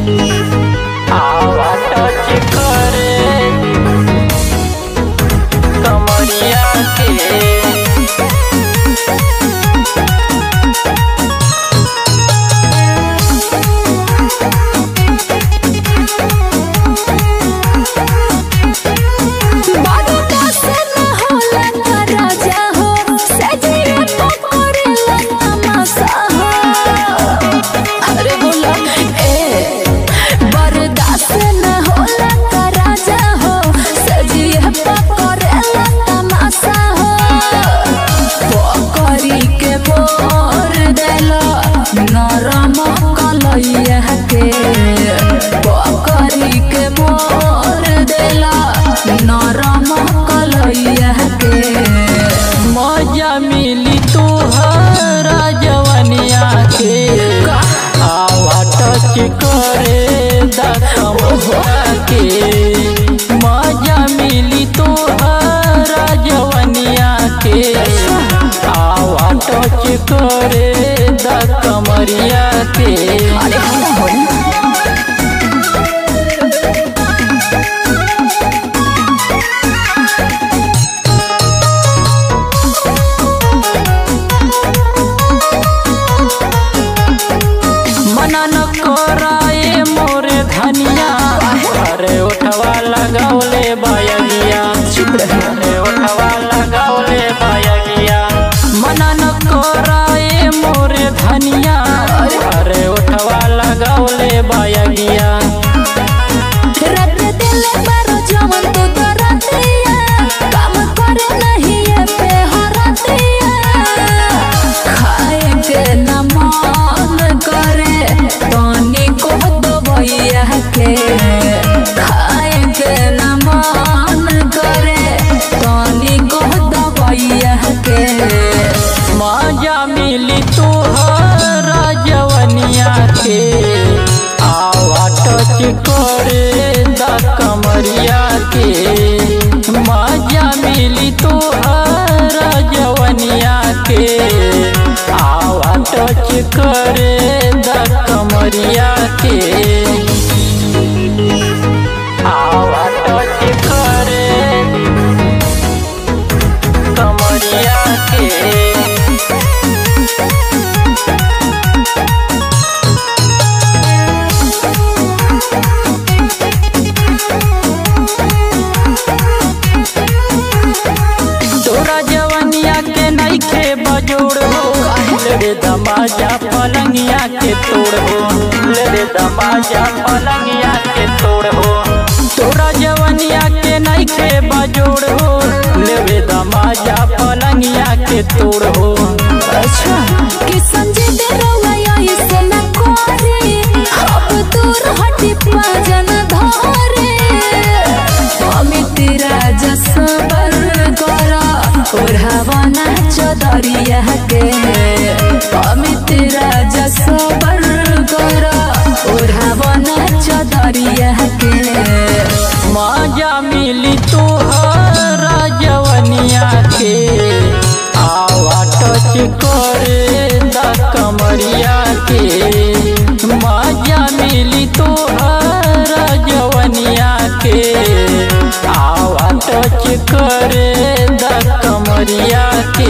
आवा टच करे कमरिया के बकरी के मोर देला नरम कलैया के मजा मिली तुहरा जवनिया के आवा टच करे दखमोरा के मजा मिली तुहरा जवनिया के आवा टच करे दखमरिया के मनन कराए मोरे धनिया अरे उठवा लगावले बायगिया अरे उठवा लगावले बायगिया मनन कराए मोरे धनिया अरे उठवा लगावले बायगिया खाए के न मन करे तनी को दबैया के मजा मिली तुहरा जवनिया के आवा टच करे दकमरिया के मजा मिली तुहरा जवनिया के आवा टच करे दकमरिया के आवा टच करे कमरिया के तोरा जवनिया के नइखे बजोड़ हो ले दमाजा पलंगिया के तोड़ हो ले दमाजा पलंगिया के तोड़ हो तोरा जवनिया के नइखे बजोड़ हो ले दमाजा पलंगिया के तोड़ हो अच्छा कि संजय दे रवैया इसे न करे अब दूर हटी पाजन धरे अमित राजा सबर करा और हवाना चौधरिया के अमित राजा सबर करा और हवाना चौधरिया के मजा मिली तुहरा जवनिया के आवा टच करे दकमरिया के मजा मिली तुहरा जवनिया के आवा टच करे दकमरिया के।